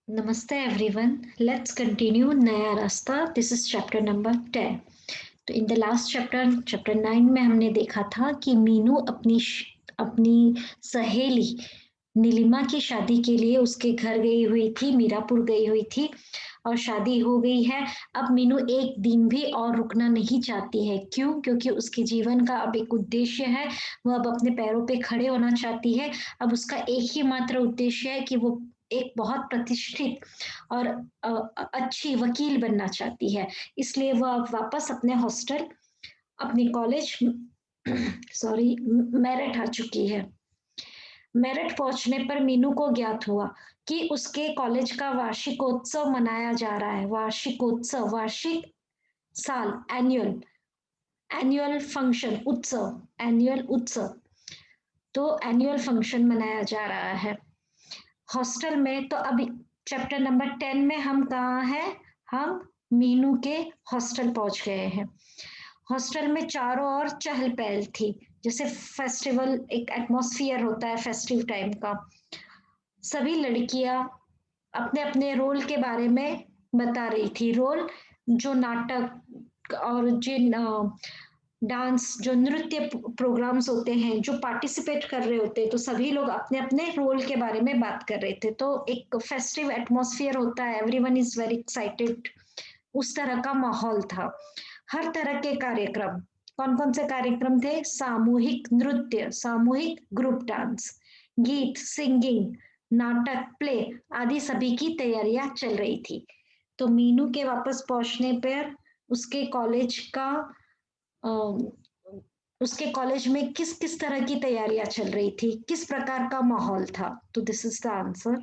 नमस्ते everyone, let's continue नया रास्ता। This is chapter number 10। तो इन द लास्ट चैप्टर 9 में हमने देखा था कि मीनू अपनी सहेली नीलिमा की शादी के लिए उसके घर गई हुई थी, मीरापुर गई हुई थी और शादी हो गई है। अब मीनू एक दिन भी और रुकना नहीं चाहती है। क्यों? क्योंकि उसके जीवन का अब एक उद्देश्य है। वो अब अपने पैरों पे खड़े होना चाहती है। अब उसका एक ही मात्र उद्देश्य है कि वो एक बहुत प्रतिष्ठित और अच्छी वकील बनना चाहती है। इसलिए वो अब वापस अपने हॉस्टल, अपने कॉलेज सॉरी मेरठ आ चुकी है। मेरठ पहुंचने पर मीनू को ज्ञात हुआ कि उसके कॉलेज का वार्षिकोत्सव मनाया जा रहा है। वार्षिकोत्सव, वार्षिक साल, एनुअल एनुअल फंक्शन, उत्सव, एनुअल उत्सव। तो एनुअल फंक्शन मनाया जा रहा है हॉस्टल में। तो अभी चैप्टर नंबर 10 में हम कहाँ हैं? हम मीनू के हॉस्टल पहुंच गए हैं। हॉस्टल में चारों ओर चहल पहल थी, जैसे फेस्टिवल, एक एटमॉस्फियर होता है फेस्टिव टाइम का। सभी लड़कियां अपने अपने रोल के बारे में बता रही थी। रोल, जो नाटक और जिन डांस, जो नृत्य प्रोग्राम्स होते हैं, जो पार्टिसिपेट कर रहे होते हैं, तो सभी लोग अपने अपने रोल के बारे में बात कर रहे थे। तो एक फेस्टिव एटमॉस्फियर होता है, एवरीवन इज वेरी एक्साइटेड, उस तरह का माहौल था। हर तरह के कार्यक्रम, कौन कौन से कार्यक्रम थे? सामूहिक नृत्य, सामूहिक ग्रुप डांस, गीत, सिंगिंग, नाटक, प्ले आदि सभी की तैयारियां चल रही थी। तो मीनू के वापस पहुंचने पर उसके कॉलेज का अ, उसके कॉलेज में किस किस तरह की तैयारियां चल रही थी, किस प्रकार का माहौल था? तो this is the answer.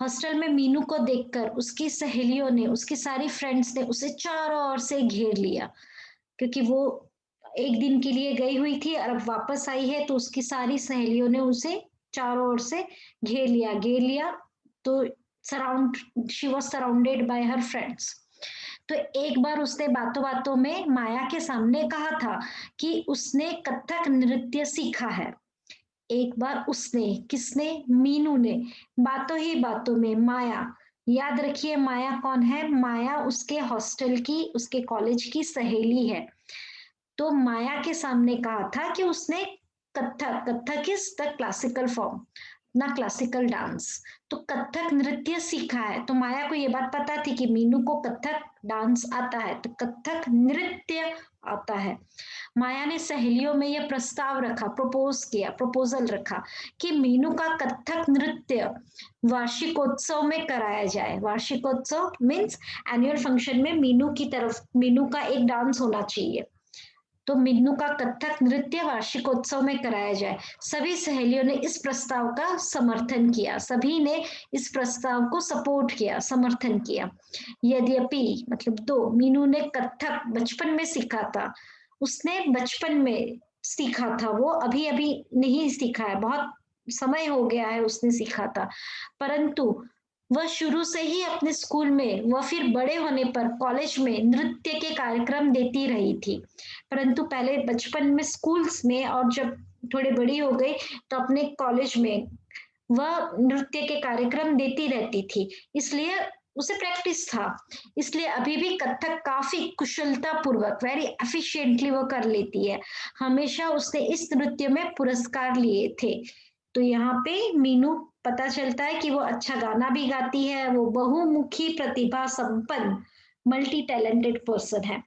Hostel में मीनू को देखकर उसकी सहेलियों ने, उसकी सारी फ्रेंड्स ने उसे चारों ओर से घेर लिया। क्योंकि वो एक दिन के लिए गई हुई थी और अब वापस आई है, तो उसकी सारी सहेलियों ने उसे चारों ओर से घेर लिया। तो surround she was surrounded by her friends. तो एक बार उसने बातों बातों में माया के सामने कहा था कि उसने कथक नृत्य सीखा है। एक बार उसने, किसने? मीनू ने बातों ही बातों में, माया, याद रखिए माया कौन है? माया उसके हॉस्टल की, उसके कॉलेज की सहेली है। तो माया के सामने कहा था कि उसने Kathak, Kathak is the classical form ना, क्लासिकल डांस, तो कथक नृत्य सीखा है। तो माया को ये बात पता थी कि मीनू को कथक डांस आता है, तो कथक नृत्य आता है। माया ने सहेलियों में यह प्रस्ताव रखा, प्रपोजल रखा कि मीनू का कथक नृत्य वार्षिकोत्सव में कराया जाए। वार्षिकोत्सव मीन्स एनुअल फंक्शन में मीनू की तरफ, मीनू का एक डांस होना चाहिए। तो मीनू का कथक नृत्य वार्षिकोत्सव में कराया जाए। सभी सहेलियों ने इस प्रस्ताव का समर्थन किया, सभी ने इस प्रस्ताव को सपोर्ट किया, समर्थन किया। यद्यपि, मतलब दो, मीनू ने कथक बचपन में सीखा था। उसने बचपन में सीखा था, वो अभी अभी नहीं सीखा है, बहुत समय हो गया है उसने सीखा था। परंतु वह शुरू से ही अपने स्कूल में, वह फिर बड़े होने पर कॉलेज में नृत्य के कार्यक्रम देती रही थी। परंतु पहले बचपन में स्कूल्स में, और जब थोड़ी बड़ी हो गई तो अपने कॉलेज में वह नृत्य के कार्यक्रम देती रहती थी। इसलिए उसे प्रैक्टिस था। इसलिए अभी भी कथक काफी कुशलता पूर्वक, वेरी एफिशिएंटली वो कर लेती है। हमेशा उसने इस नृत्य में पुरस्कार लिए थे। तो यहाँ पे मीनू, पता चलता है कि वो अच्छा गाना भी गाती है, वो बहुमुखी प्रतिभा संपन्न, मल्टी टैलेंटेड पर्सन है।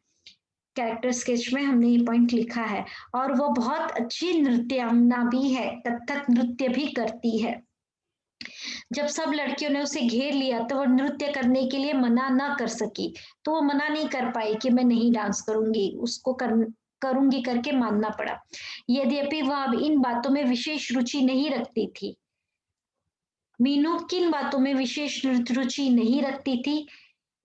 कैरेक्टर स्केच में हमने ये पॉइंट लिखा है। और वो बहुत अच्छी नृत्यांगना भी है, कथक नृत्य भी करती है। जब सब लड़कियों ने उसे घेर लिया तो वो नृत्य करने के लिए मना ना कर सकी। तो वो मना नहीं कर पाई कि मैं नहीं डांस करूंगी, उसको करूंगी करके मानना पड़ा। यद्यपि वह अब इन बातों में विशेष रुचि नहीं रखती थी। मीनू किन बातों में विशेष रुचि नहीं रखती थी?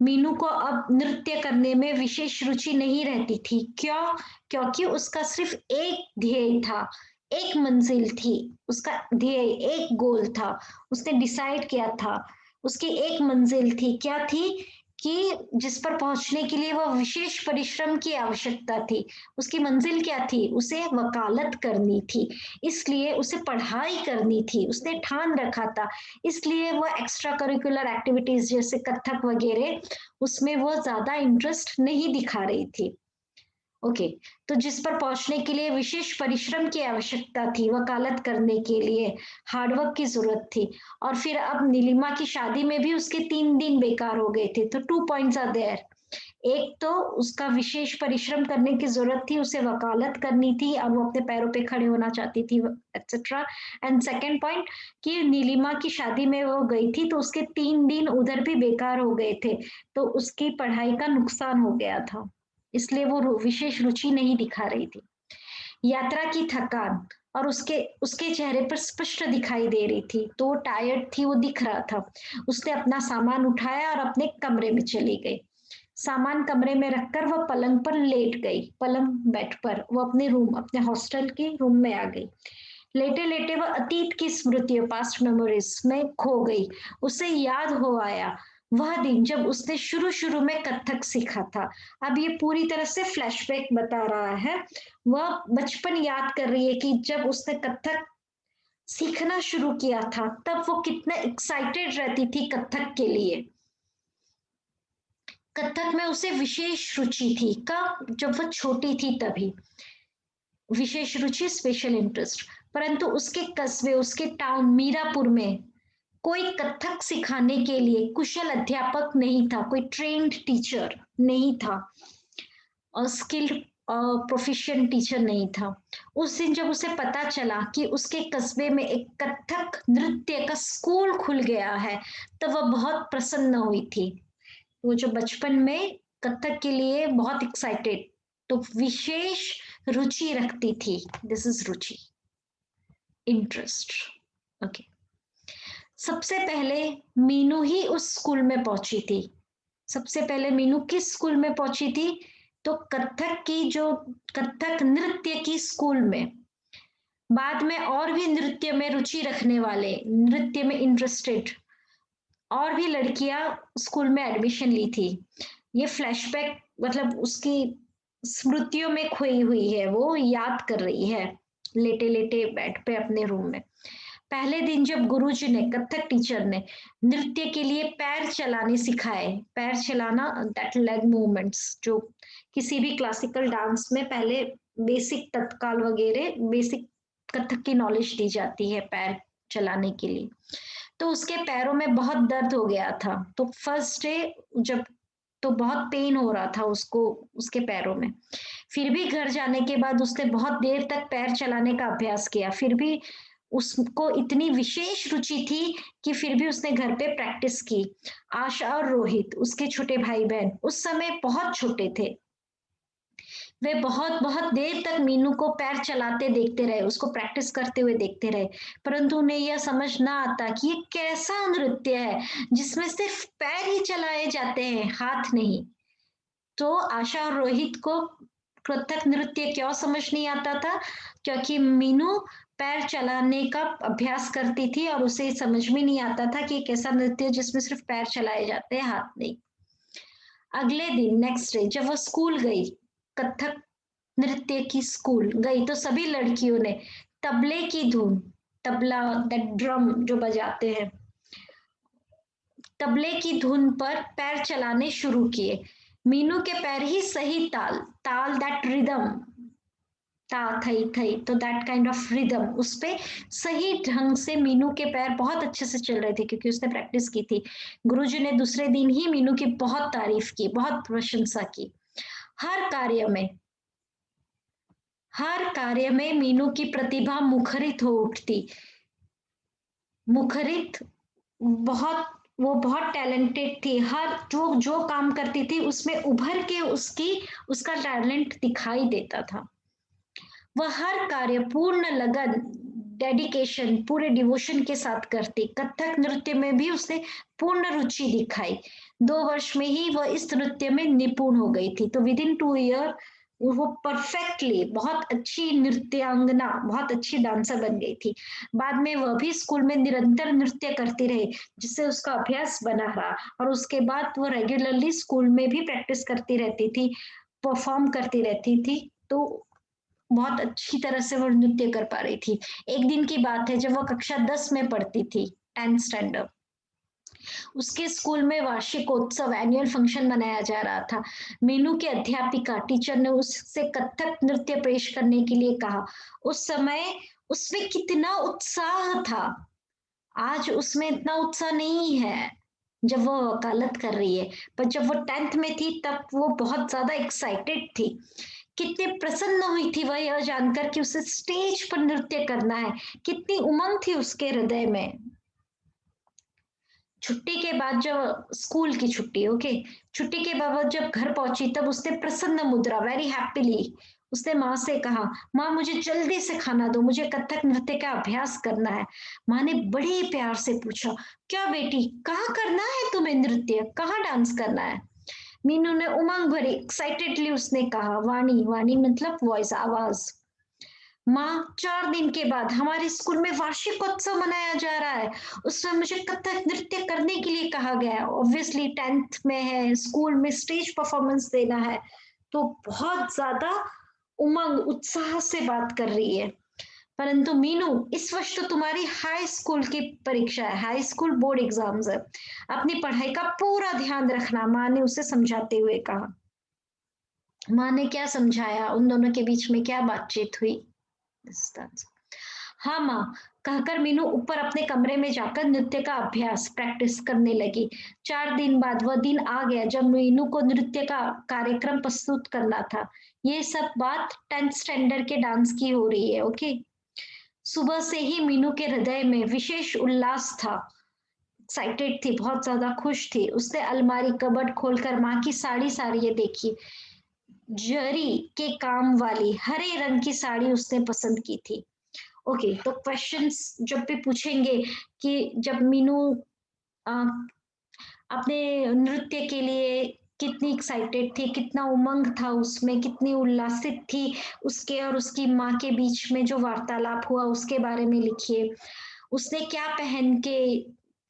मीनू को अब नृत्य करने में विशेष रुचि नहीं रहती थी। क्यों? क्योंकि उसका सिर्फ एक ध्येय था, एक मंजिल थी। उसका ध्येय, एक गोल था, उसने डिसाइड किया था। उसकी एक मंजिल थी, क्या थी? कि जिस पर पहुंचने के लिए वह विशेष परिश्रम की आवश्यकता थी। उसकी मंजिल क्या थी? उसे वकालत करनी थी, इसलिए उसे पढ़ाई करनी थी, उसने ठान रखा था। इसलिए वह एक्स्ट्रा करिकुलर एक्टिविटीज जैसे कथक वगैरह उसमें वो ज़्यादा इंटरेस्ट नहीं दिखा रही थी। ओके, तो जिस पर पहुंचने के लिए विशेष परिश्रम की आवश्यकता थी, वकालत करने के लिए हार्डवर्क की जरूरत थी। और फिर अब नीलिमा की शादी में भी उसके 3 दिन बेकार हो गए थे। तो 2 पॉइंट्स आर देयर। एक तो उसका विशेष परिश्रम करने की जरूरत थी, उसे वकालत करनी थी, अब वो अपने पैरों पे खड़े होना चाहती थी, एक्सेट्रा। एंड सेकेंड पॉइंट कि नीलिमा की शादी में वो गई थी तो उसके 3 दिन उधर भी बेकार हो गए थे, तो उसकी पढ़ाई का नुकसान हो गया था, इसलिए वो विशेष रुचि नहीं दिखा रही थी। यात्रा की थकान और उसके उसके चेहरे पर स्पष्ट दिखाई दे रही थी, तो टायर्ड थी, वो दिख रहा था। उसने अपना सामान उठाया और अपने कमरे में चली गई। सामान कमरे में रखकर वह पलंग पर लेट गई, पलंग बेड पर। वो अपने रूम, अपने हॉस्टल के रूम में आ गई। लेटे लेटे वह अतीत की स्मृतियों, पास्ट मेमोरीज में खो गई। उसे याद हो आया वह दिन जब उसने शुरू शुरू में कथक सीखा था। अब ये पूरी तरह से फ्लैशबैक बता रहा है। वह बचपन याद कर रही है कि जब उसने कथक सीखना शुरू किया था तब वो कितना एक्साइटेड रहती थी कथक के लिए। कथक में उसे विशेष रुचि थी। कब? जब वो छोटी थी तभी। विशेष रुचि, स्पेशल इंटरेस्ट। परंतु उसके कस्बे, उसके टाउन मीरापुर में कोई कथक सिखाने के लिए कुशल अध्यापक नहीं था, कोई ट्रेन्ड टीचर नहीं था और स्किल्ड प्रोफिशिएंट टीचर नहीं था। उस दिन जब उसे पता चला कि उसके कस्बे में एक कथक नृत्य का स्कूल खुल गया है, तो वह बहुत प्रसन्न हुई थी। वो जो बचपन में कथक के लिए बहुत एक्साइटेड, तो विशेष रुचि रखती थी। This is Ruchi, interest. Okay. सबसे पहले मीनू ही उस स्कूल में पहुंची थी। सबसे पहले मीनू किस स्कूल में पहुंची थी? तो कथक की जो कथक नृत्य की स्कूल में। बाद में और भी नृत्य में रुचि रखने वाले, नृत्य में इंटरेस्टेड और भी लड़कियां स्कूल में एडमिशन ली थी। ये फ्लैशबैक मतलब उसकी स्मृतियों में खोई हुई है, वो याद कर रही है लेटे लेटे बेड पे अपने रूम में। पहले दिन जब गुरुजी ने, कथक टीचर ने नृत्य के लिए पैर चलाने सिखाए, पैर चलाना, दैट लेग मूवमेंट्स, जो किसी भी क्लासिकल डांस में पहले बेसिक तत्काल वगैरह बेसिक कथक की नॉलेज दी जाती है पैर चलाने के लिए। तो उसके पैरों में बहुत दर्द हो गया था। तो फर्स्ट डे जब, तो बहुत पेन हो रहा था उसको उसके पैरों में। फिर भी घर जाने के बाद उसने बहुत देर तक पैर चलाने का अभ्यास किया। फिर भी उसको इतनी विशेष रुचि थी कि फिर भी उसने घर पे प्रैक्टिस की। आशा और रोहित, उसके छोटे भाई बहन, उस समय बहुत छोटे थे। वे बहुत बहुत देर तक मीनू को पैर चलाते देखते रहे, उसको प्रैक्टिस करते हुए देखते रहे। परंतु उन्हें यह समझ ना आता कि ये कैसा नृत्य है जिसमें सिर्फ पैर ही चलाए जाते हैं, हाथ नहीं। तो आशा और रोहित को कथक नृत्य क्यों समझ नहीं आता था? क्योंकि मीनू पैर चलाने का अभ्यास करती थी और उसे समझ में नहीं आता था कि एक ऐसा नृत्य है जिसमें सिर्फ पैर चलाए जाते हैं, हाथ नहीं। अगले दिन, नेक्स्ट डे, जब वो स्कूल गई, कथक नृत्य की स्कूल गई, तो सभी लड़कियों ने तबले की धुन, तबला दैट ड्रम जो बजाते हैं, तबले की धुन पर पैर चलाने शुरू किए। मीनू के पैर ही सही ताल, ताल दैट रिदम, ता थई थई, तो दैट काइंड ऑफ रिदम, उस पे सही ढंग से मीनू के पैर बहुत अच्छे से चल रहे थे क्योंकि उसने प्रैक्टिस की थी। गुरुजी ने दूसरे दिन ही मीनू की बहुत तारीफ की, बहुत प्रशंसा की। हर कार्य में, हर कार्य में मीनू की प्रतिभा मुखरित हो उठती। मुखरित, बहुत, वो बहुत टैलेंटेड थी। हर जो जो काम करती थी उसमें उभर के उसकी उसका टैलेंट दिखाई देता था। वह हर कार्य पूर्ण लगन, डेडिकेशन, पूरे डिवोशन के साथ करती। कथक नृत्य में भी उसने पूर्ण रुचि दिखाई। 2 वर्ष में ही वह इस नृत्य में निपुण हो गई थी। तो विद इन 2 ईयर वो परफेक्टली बहुत अच्छी नृत्यांगना, बहुत अच्छी डांसर बन गई थी। बाद में वह भी स्कूल में निरंतर नृत्य करती रही, जिससे उसका अभ्यास बना रहा और उसके बाद वो रेगुलरली स्कूल में भी प्रैक्टिस करती रहती थी, परफॉर्म करती रहती थी। तो बहुत अच्छी तरह से वो नृत्य कर पा रही थी। एक दिन की बात है जब वो कक्षा 10 में पढ़ती थी, 10th स्टैंडर्ड। उसके स्कूल में वार्षिकोत्सव एनुअल फंक्शन मनाया जा रहा था। मीनू के अध्यापिका टीचर ने उससे कथक नृत्य पेश करने के लिए कहा। उस समय उसमें कितना उत्साह था, आज उसमें इतना उत्साह नहीं है जब वो वकालत कर रही है। पर जब वो 10th में थी तब वो बहुत ज्यादा एक्साइटेड थी। कितनी प्रसन्न हुई थी वह यह जानकर कि उसे स्टेज पर नृत्य करना है। कितनी उमंग थी उसके हृदय में। छुट्टी के बाद जब स्कूल की छुट्टी, ओके, छुट्टी के बाद जब घर पहुंची तब उसने प्रसन्न मुद्रा, वेरी हैप्पीली उसने माँ से कहा, माँ मुझे जल्दी से खाना दो, मुझे कथक नृत्य का अभ्यास करना है। माँ ने बड़े प्यार से पूछा, क्या बेटी, कहाँ करना है तुम्हें नृत्य, कहाँ डांस करना है? मीनू ने उमंग भरी एक्साइटेडली उसने कहा, वाणी, वाणी मतलब वॉइस, आवाज। माँ, 4 दिन के बाद हमारे स्कूल में वार्षिकोत्सव मनाया जा रहा है। उसमें मुझे कथक नृत्य करने के लिए कहा गया है। ऑब्वियसली 10th में है, स्कूल में स्टेज परफॉर्मेंस देना है, तो बहुत ज्यादा उमंग उत्साह से बात कर रही है। परंतु मीनू, इस वर्ष तो तुम्हारी हाई स्कूल की परीक्षा है, हाई स्कूल बोर्ड एग्जाम्स है, अपनी पढ़ाई का पूरा ध्यान रखना, माँ ने उसे समझाते हुए कहा। माँ ने क्या समझाया, उन दोनों के बीच में क्या बातचीत हुई? हाँ माँ, कहकर मीनू ऊपर अपने कमरे में जाकर नृत्य का अभ्यास प्रैक्टिस करने लगी। 4 दिन बाद वह दिन आ गया जब मीनू को नृत्य का कार्यक्रम प्रस्तुत करना था। ये सब बात 10th स्टैंडर्ड के डांस की हो रही है, ओके। सुबह से ही मीनू के हृदय में विशेष उल्लास था, एक्साइटेड थी, बहुत ज्यादा खुश थी। उसने अलमारी कबर्ड खोलकर माँ की साड़ी साड़ी ये देखी। जरी के काम वाली हरे रंग की साड़ी उसने पसंद की थी। ओके, तो क्वेश्चंस जब भी पूछेंगे कि जब मीनू अ, अपने नृत्य के लिए कितनी एक्साइटेड थी, कितना उमंग था उसमें, कितनी उल्लासित थी, उसके और उसकी माँ के बीच में जो वार्तालाप हुआ उसके बारे में लिखिए। उसने क्या पहन के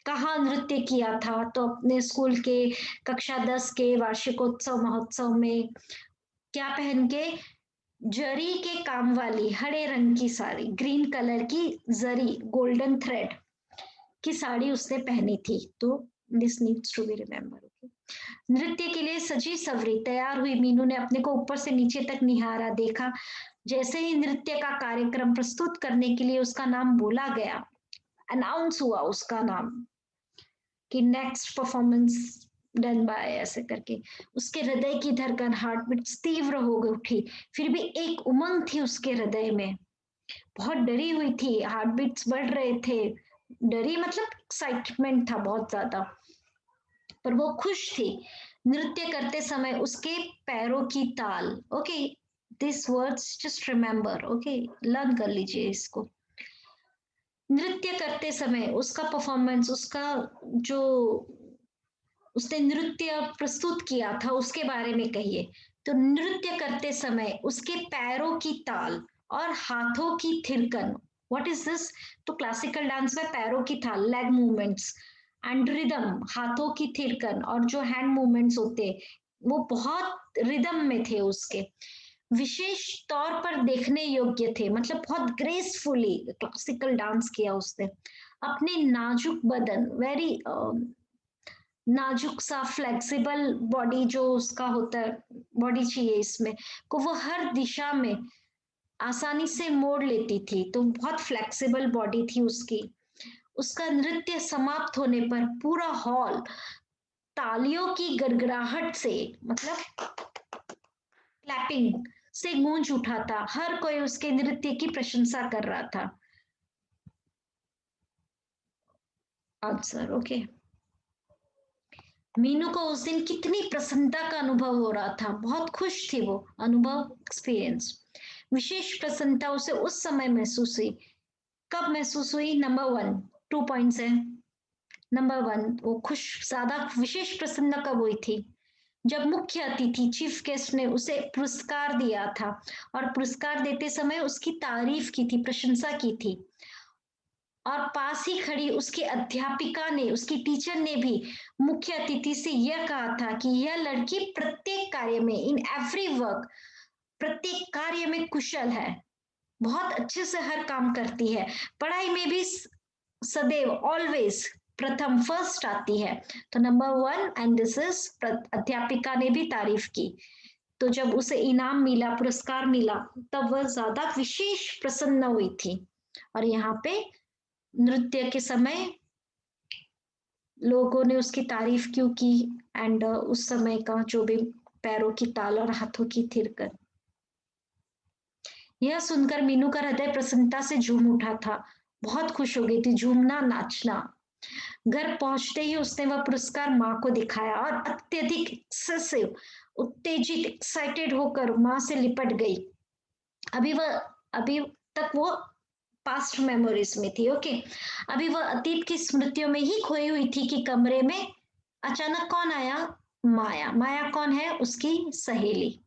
कहाँ नृत्य किया था, तो अपने स्कूल के कक्षा 10 के वार्षिकोत्सव महोत्सव में क्या पहन के, जरी के काम वाली हरे रंग की साड़ी, ग्रीन कलर की जरी गोल्डन थ्रेड की साड़ी उसने पहनी थी। तो this needs to be remember, okay. नृत्य के लिए सजी सवरी तैयार हुई मीनू ने अपने को ऊपर से नीचे तक निहारा, देखा। जैसे ही नृत्य का कार्यक्रम प्रस्तुत करने के लिए उसका नाम बोला गया, अनाउंस हुआ उसका नाम कि नेक्स्ट परफॉर्मेंस डन बाय, ऐसे करके उसके हृदय की धड़कन, हार्ट बीट तीव्र हो गई उठी। फिर भी एक उमंग थी उसके हृदय में, बहुत डरी हुई थी, हार्ट बीट्स बढ़ रहे थे। डरी मतलब एक्साइटमेंट था बहुत ज्यादा, पर वो खुश थी। नृत्य करते समय उसके पैरों की ताल, okay, this words just remember, okay, learn कर लीजिए इसको। नृत्य करते समय उसका परफॉर्मेंस, उसका जो उसने नृत्य प्रस्तुत किया था उसके बारे में कहिए। तो नृत्य करते समय उसके पैरों की ताल और हाथों की थिरकन, व्हाट इज दिस? तो क्लासिकल डांस में पैरों की ताल, लेग मूवमेंट्स एंड रिदम, हाथों की थिरकन और जो हैंड मूवमेंट्स होते, वो बहुत रिदम में थे उसके, विशेष तौर पर देखने योग्य थे। मतलब बहुत ग्रेसफुली क्लासिकल डांस किया उसने। अपने नाजुक बदन, वेरी नाजुक सा फ्लेक्सिबल बॉडी जो उसका होता है, बॉडी चाहिए इसमें को, वो हर दिशा में आसानी से मोड़ लेती थी, तो बहुत फ्लेक्सिबल बॉडी थी उसकी। उसका नृत्य समाप्त होने पर पूरा हॉल तालियों की गड़गड़ाहट से, मतलब क्लैपिंग से गूंज उठा था। हर कोई उसके नृत्य की प्रशंसा कर रहा था। Answer, okay. मीनू को उस दिन कितनी प्रसन्नता का अनुभव हो रहा था, बहुत खुश थी वो, अनुभव, एक्सपीरियंस। विशेष प्रसन्नता उसे उस समय महसूस हुई। कब महसूस हुई? नंबर 1, 2 पॉइंट्स है। नंबर 1, वो खुश, ज्यादा विशेष प्रसन्न कब हुई थी? जब मुख्य अतिथि चीफ गेस्ट ने उसे पुरस्कार दिया था और पुरस्कार देते समय उसकी तारीफ की थी, प्रशंसा की थी, और पास ही खड़ी उसकी अध्यापिका ने, उसकी टीचर ने भी मुख्य अतिथि से यह कहा था कि यह लड़की प्रत्येक कार्य में, इन एवरी वर्क, प्रत्येक कार्य में कुशल है, बहुत अच्छे से हर काम करती है, पढ़ाई में भी सदैव, ऑलवेज प्रथम, फर्स्ट आती है। तो number one, and this is, अध्यापिका ने भी तारीफ की। तो जब उसे इनाम मिला, पुरस्कार मिला, तब वह ज्यादा विशेष प्रसन्न हुई थी। और यहाँ पे नृत्य के समय लोगों ने उसकी तारीफ क्यों की, एंड उस समय का जो भी पैरों की ताल और हाथों की थिरकन, यह सुनकर मीनू का हृदय प्रसन्नता से झूम उठा था, बहुत खुश हो गई थी, झूमना, नाचना। घर पहुंचते ही उसने वह पुरस्कार माँ को दिखाया और अत्यधिक एक्सेसिव, उत्तेजित, एक्साइटेड होकर माँ से लिपट गई। अभी तक वो पास्ट मेमोरीज में थी, ओके। अभी वह अतीत की स्मृतियों में ही खोई हुई थी कि कमरे में अचानक कौन आया? माया। माया कौन है? उसकी सहेली।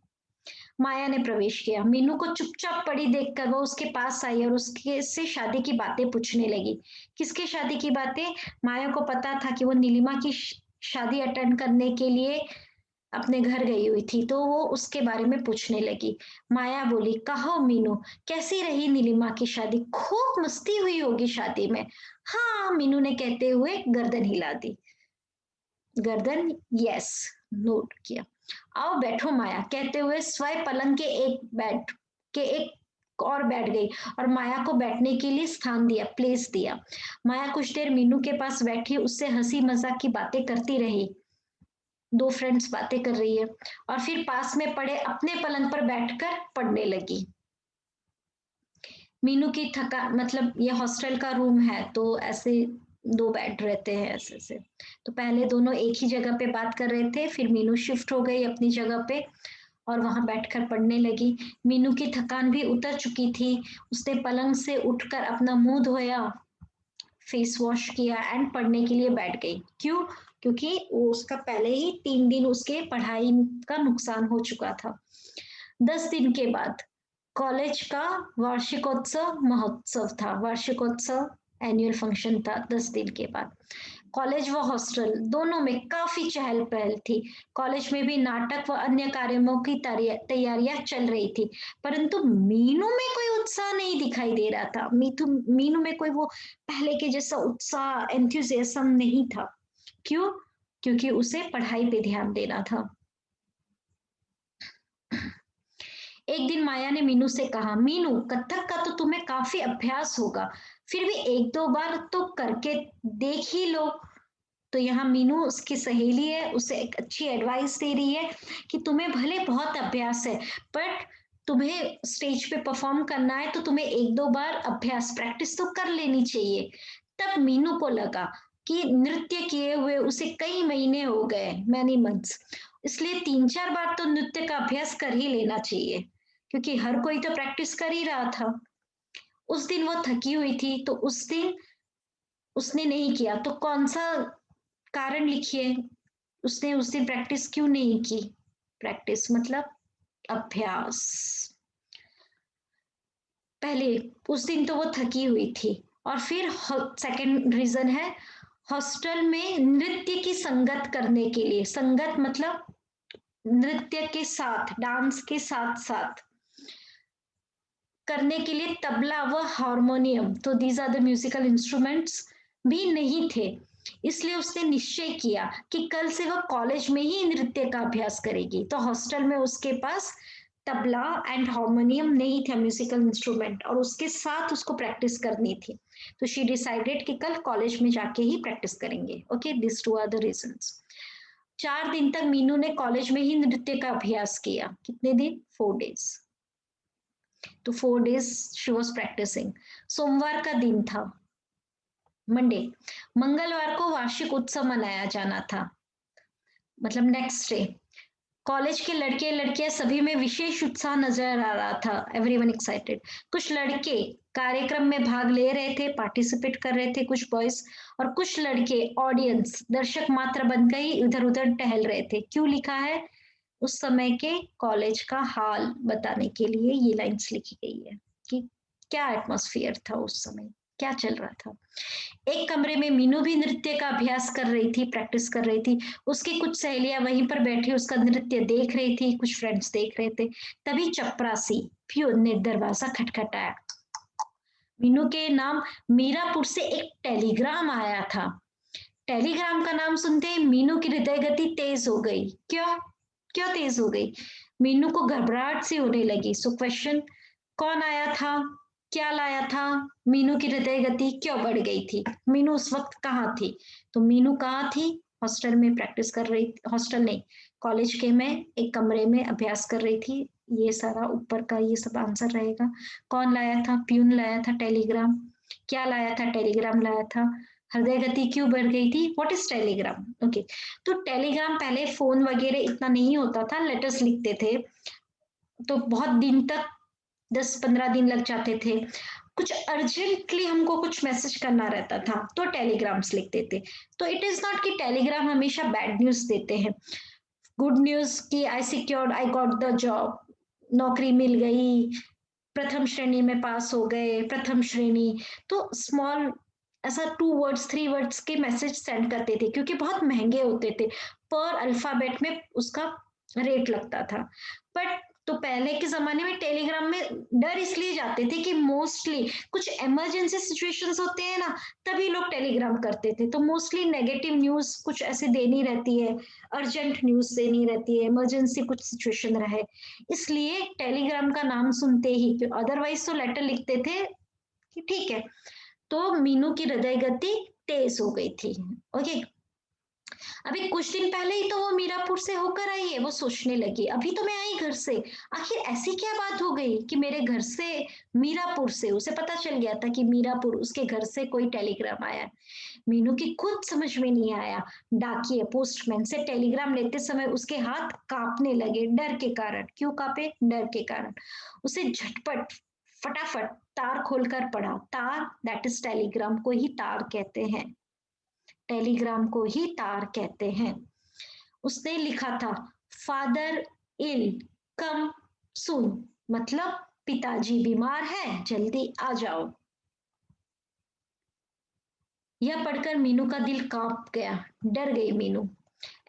माया ने प्रवेश किया। मीनू को चुपचाप पड़ी देखकर वो उसके पास आई और उसके से शादी की बातें पूछने लगी। किसकी शादी की बातें? माया को पता था कि वो नीलिमा की शादी अटेंड करने के लिए अपने घर गई हुई थी, तो वो उसके बारे में पूछने लगी। माया बोली, कहो मीनू, कैसी रही नीलिमा की शादी? खूब मस्ती हुई होगी शादी में। हाँ, मीनू ने कहते हुए गर्दन हिला दी। गर्दन, यस, नोट किया। आओ बैठो माया, कहते हुए स्वयं पलंग के एक और बैठ गई और माया को बैठने के लिए स्थान दिया, प्लेस दिया। माया कुछ देर मीनू के पास बैठी उससे हंसी मजाक की बातें करती रही। दो फ्रेंड्स बातें कर रही है, और फिर पास में पड़े अपने पलंग पर बैठकर पढ़ने लगी। मीनू की थका, मतलब ये हॉस्टल का रूम है तो ऐसे दो बेड रहते हैं ऐसे से, तो पहले दोनों एक ही जगह पे बात कर रहे थे, फिर मीनू शिफ्ट हो गई अपनी जगह पे और वहां बैठकर पढ़ने लगी। मीनू की थकान भी उतर चुकी थी। उसने पलंग से उठकर अपना मुंह धोया, फेस वॉश किया एंड पढ़ने के लिए बैठ गई। क्यों? क्योंकि वो उसका पहले ही 3 दिन उसके पढ़ाई का नुकसान हो चुका था। 10 दिन के बाद कॉलेज का वार्षिकोत्सव महोत्सव था। वार्षिकोत्सव एनुअल फंक्शन था 10 दिन के बाद। कॉलेज व हॉस्टल दोनों में काफी चहल पहल थी। कॉलेज में भी नाटक व अन्य कार्यक्रमों की तैयारियां चल रही थी, परंतु मीनू में कोई उत्साह नहीं दिखाई दे रहा था। मीनू में कोई वो पहले के जैसा उत्साह, एंथुजियाज्म नहीं था। क्यों? क्योंकि उसे पढ़ाई पे ध्यान देना था। एक दिन माया ने मीनू से कहा, मीनू, कथक का तो तुम्हें काफी अभ्यास होगा, फिर भी एक दो बार तो करके देख ही लो। तो यहाँ मीनू उसकी सहेली है, उसे एक अच्छी एडवाइस दे रही है कि तुम्हें भले बहुत अभ्यास है, बट तुम्हें स्टेज पे परफॉर्म करना है तो तुम्हें एक दो बार अभ्यास, प्रैक्टिस तो कर लेनी चाहिए। तब मीनू को लगा कि नृत्य किए हुए उसे कई महीने हो गए, मैनी मंथ्स, इसलिए 3-4 बार तो नृत्य का अभ्यास कर ही लेना चाहिए, क्योंकि हर कोई तो प्रैक्टिस कर ही रहा था। उस दिन वो थकी हुई थी तो उस दिन उसने नहीं किया। तो कौन सा कारण लिखिए, उसने उस दिन प्रैक्टिस क्यों नहीं की? प्रैक्टिस मतलब अभ्यास। पहले उस दिन तो वो थकी हुई थी, और फिर सेकंड रीजन है, हॉस्टल में नृत्य की संगत करने के लिए, संगत मतलब नृत्य के साथ, डांस के साथ साथ करने के लिए तबला व हारमोनियम, तो these are the musical instruments, भी नहीं थे। इसलिए उसने निश्चय किया कि कल से वह कॉलेज में ही नृत्य का अभ्यास करेगी। तो हॉस्टल में उसके पास तबला एंड हारमोनियम नहीं था, म्यूजिकल इंस्ट्रूमेंट, और उसके साथ उसको प्रैक्टिस करनी थी। तो शी डिसाइडेड कि कल कॉलेज में जाके ही प्रैक्टिस करेंगे। Okay, this two are the reasons. 4 दिन तक मीनू ने कॉलेज में ही नृत्य का अभ्यास किया। कितने दिन? 4 days। तो 4 days शी वॉज प्रैक्टिसिंग। सोमवार का दिन था, मंडे। मंगलवार को वार्षिक उत्सव मनाया जाना था, मतलब नेक्स्ट डे। कॉलेज के लड़के लड़कियां सभी में विशेष उत्साह नजर आ रहा था, एवरीवन एक्साइटेड। कुछ लड़के कार्यक्रम में भाग ले रहे थे, पार्टिसिपेट कर रहे थे कुछ बॉयज, और कुछ लड़के ऑडियंस दर्शक मात्र बनकर ही इधर-उधर टहल रहे थे। क्यों लिखा है? उस समय के कॉलेज का हाल बताने के लिए ये लाइन्स लिखी गई है कि क्या एटमॉस्फियर था उस समय, क्या चल रहा था। एक कमरे में मीनू भी नृत्य का अभ्यास कर रही थी, प्रैक्टिस कर रही थी। उसकी कुछ सहेलियां वहीं पर बैठी उसका नृत्य देख रही थी, कुछ फ्रेंड्स देख रहे थे। तभी चपरासी प्यून ने दरवाजा खटखटाया। मीनू के नाम मीरापुर से एक टेलीग्राम आया था। टेलीग्राम का नाम सुनते ही मीनू की हृदय गति तेज हो गई। क्यों? क्यों तेज हो गई? मीनू को घबराहट सी होने लगी। सो क्वेश्चन, कौन आया था? क्या लाया था? मीनू की हृदय गति क्यों बढ़ गई थी? मीनू उस वक्त कहाँ थी? तो मीनू कहाँ थी? हॉस्टल में प्रैक्टिस कर रही, हॉस्टल नहीं, कॉलेज के में एक कमरे में अभ्यास कर रही थी। ये सारा ऊपर का ये सब आंसर रहेगा। कौन लाया था? प्यून लाया था टेलीग्राम। क्या लाया था? टेलीग्राम लाया था। हृदय गति क्यों बढ़ गई थी? What is Telegram? ओके, तो टेलीग्राम पहले फोन वगैरह इतना नहीं होता था, लेटर्स लिखते थे, तो बहुत दिन तक 10-15 दिन लग जाते थे। कुछ अर्जेंटली हमको कुछ मैसेज करना रहता था तो टेलीग्राम्स लिखते थे। तो इट इज नॉट कि टेलीग्राम हमेशा बैड न्यूज देते हैं। गुड न्यूज कि I secured, I got the job, नौकरी मिल गई, प्रथम श्रेणी में पास हो गए, प्रथम श्रेणी। तो स्मॉल ऐसा 2 वर्ड्स 3 वर्ड्स के मैसेज सेंड करते थे क्योंकि बहुत महंगे होते थे, पर अल्फाबेट में उसका रेट लगता था। बट तो पहले के जमाने में टेलीग्राम में डर इसलिए जाते थे कि मोस्टली कुछ इमरजेंसी सिचुएशंस होते हैं ना, तभी लोग टेलीग्राम करते थे। तो मोस्टली नेगेटिव न्यूज कुछ ऐसे देनी रहती है, अर्जेंट न्यूज देनी रहती है, इमरजेंसी कुछ सिचुएशन रहे, इसलिए टेलीग्राम का नाम सुनते ही, अदरवाइज तो लेटर लिखते थे कि ठीक है। तो मीनू की हृदय गति तेज हो गई थी। ओके, अभी कुछ दिन पहले ही तो वो मीरापुर से होकर आई है। वो सोचने लगी, अभी तो मैं आई घर से, आखिर ऐसी क्या बात हो गई कि मेरे घर से मीरापुर से, उसे पता चल गया था कि मीरापुर उसके घर से कोई टेलीग्राम आया है। मीनू की खुद समझ में नहीं आया। डाकिए पोस्टमैन से टेलीग्राम लेते समय उसके हाथ कांपने लगे डर के कारण। क्यों कांपे? डर के कारण। उसे झटपट फटाफट तार खोलकर पढ़ा। तार, दैट इज टेलीग्राम को ही तार कहते हैं। टेलीग्राम को ही तार कहते हैं। उसने लिखा था, फादर इल, कम सुन, मतलब पिताजी बीमार है, जल्दी आ जाओ। यह पढ़कर मीनू का दिल कांप गया। डर गई मीनू।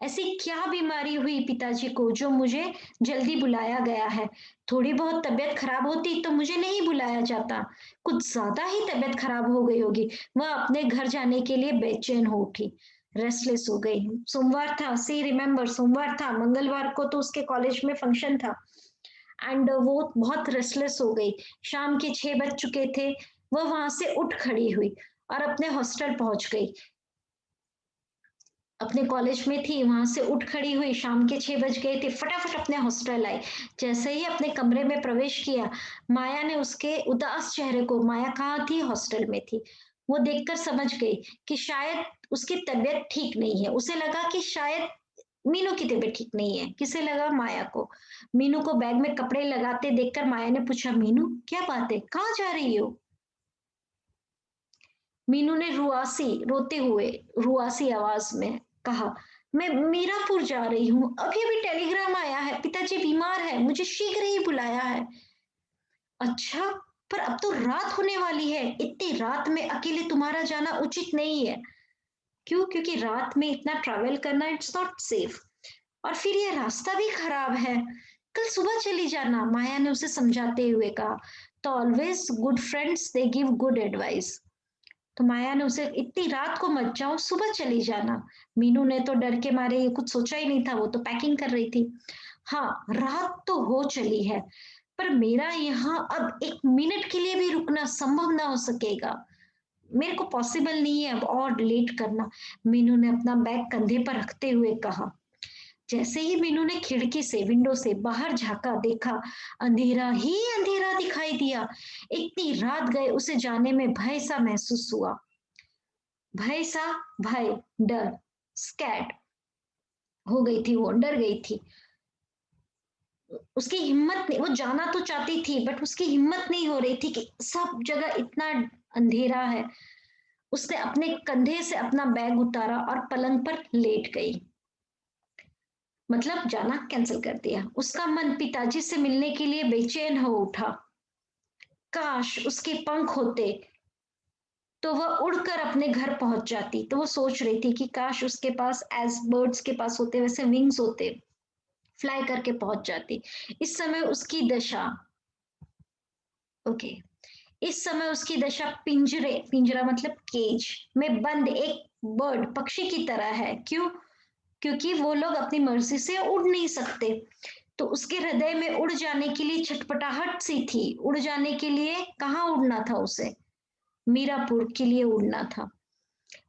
ऐसी क्या बीमारी हुई पिताजी को जो मुझे जल्दी बुलाया गया है? थोड़ी बहुत तबीयत खराब होती तो मुझे नहीं बुलाया जाता। कुछ ज्यादा ही तबीयत खराब हो गई होगी। वह अपने घर जाने के लिए बेचैन हो उठी, रेस्टलेस हो गई। सोमवार था, सी रिमेम्बर, सोमवार था, मंगलवार को तो उसके कॉलेज में फंक्शन था। एंड वो बहुत रेस्टलेस हो गई। शाम के 6 बज चुके थे। वह वहां से उठ खड़ी हुई और अपने हॉस्टल पहुंच गई। अपने कॉलेज में थी, वहां से उठ खड़ी हुई, शाम के 6 बज गए थे, फटाफट अपने हॉस्टल आई। जैसे ही अपने कमरे में प्रवेश किया, माया ने उसके उदास चेहरे को, माया कहाँ थी? हॉस्टल में थी, वो देखकर समझ गई कि शायद उसकी तबीयत ठीक नहीं है। उसे लगा कि शायद मीनू की तबीयत ठीक नहीं है। किसे लगा? माया को। मीनू को बैग में कपड़े लगाते देखकर माया ने पूछा, मीनू क्या बात है, कहाँ जा रही हो? मीनू ने रोते हुए रुआसी आवाज में कहा, मैं मीरापुर जा रही हूँ, अभी अभी टेलीग्राम आया है, पिताजी बीमार है, मुझे शीघ्र ही बुलाया है। अच्छा, पर अब तो रात होने वाली है, इतनी रात में अकेले तुम्हारा जाना उचित नहीं है। क्यों? क्योंकि रात में इतना ट्रैवल करना इट्स नॉट सेफ, और फिर ये रास्ता भी खराब है। कल सुबह चली जाना, माया ने उसे समझाते हुए कहा। तो always good friends they give good advice. तो माया ने उसे, इतनी रात को मत जाओ, सुबह चली जाना। मीनू ने तो डर के मारे ये कुछ सोचा ही नहीं था, वो तो पैकिंग कर रही थी। हाँ, रात तो हो चली है, पर मेरा यहाँ अब 1 मिनट के लिए भी रुकना संभव ना हो सकेगा। मेरे को पॉसिबल नहीं है अब और लेट करना। मीनू ने अपना बैग कंधे पर रखते हुए कहा। जैसे ही मीनू ने खिड़की से, विंडो से बाहर झांका, देखा अंधेरा ही अंधेरा दिखाई दिया। इतनी रात गए उसे जाने में भय सा महसूस हुआ। भय सा, भय, डर, स्कैट हो गई थी, वो डर गई थी। उसकी हिम्मत नहीं, वो जाना तो चाहती थी बट उसकी हिम्मत नहीं हो रही थी कि सब जगह इतना अंधेरा है। उसने अपने कंधे से अपना बैग उतारा और पलंग पर लेट गई, मतलब जाना कैंसिल कर दिया। उसका मन पिताजी से मिलने के लिए बेचैन हो उठा। काश उसके पंख होते तो वह उड़कर अपने घर पहुंच जाती। तो वो सोच रही थी कि काश उसके पास एज बर्ड्स के पास होते वैसे विंग्स होते, फ्लाई करके पहुंच जाती। इस समय उसकी दशा, ओके, इस समय उसकी दशा पिंजरे, पिंजरा मतलब केज में बंद एक बर्ड, पक्षी की तरह है। क्यों? क्योंकि वो लोग अपनी मर्जी से उड़ नहीं सकते। तो उसके हृदय में उड़ जाने के लिए छटपटाहट सी थी। उड़ जाने के लिए कहाँ उड़ना था उसे? मीरापुर के लिए उड़ना था।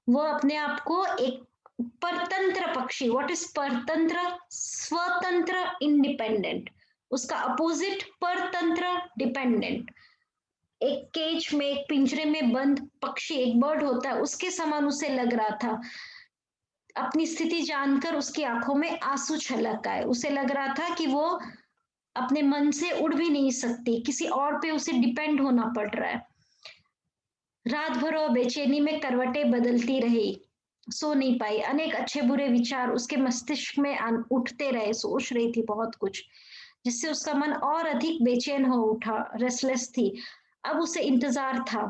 वो अपने आप को एक परतंत्र पक्षी, व्हाट इज परतंत्र? स्वतंत्र, इंडिपेंडेंट। उसका अपोजिट परतंत्र, डिपेंडेंट। एक केज में, एक पिंजरे में बंद पक्षी, एक बर्ड होता है, उसके समान उसे लग रहा था। अपनी स्थिति जानकर उसकी आंखों में आंसू छलक आए। उसे लग रहा था कि वो अपने मन से उड़ भी नहीं सकती, किसी और पे उसे डिपेंड होना पड़ रहा है। रात भर वो बेचैनी में करवटें बदलती रही, सो नहीं पाई। अनेक अच्छे बुरे विचार उसके मस्तिष्क में उठते रहे। सोच रही थी बहुत कुछ, जिससे उसका मन और अधिक बेचैन हो उठा, रेस्टलेस थी। अब उसे इंतजार था।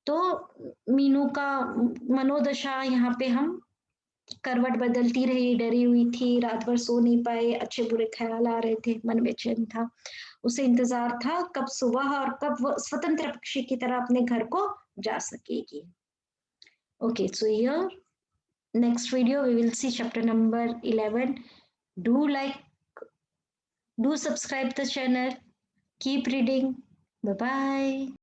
तो मीनू का मनोदशा यहाँ पे हम, करवट बदलती रही, डरी हुई थी, रात भर सो नहीं पाए, अच्छे बुरे ख्याल आ रहे थे, मन बेचैन था। उसे इंतजार था कब सुबह और कब वह स्वतंत्र पक्षी की तरह अपने घर को जा सकेगी। Okay, so here next video we will see chapter number 11. Do like, do subscribe the channel. Keep reading. Bye bye.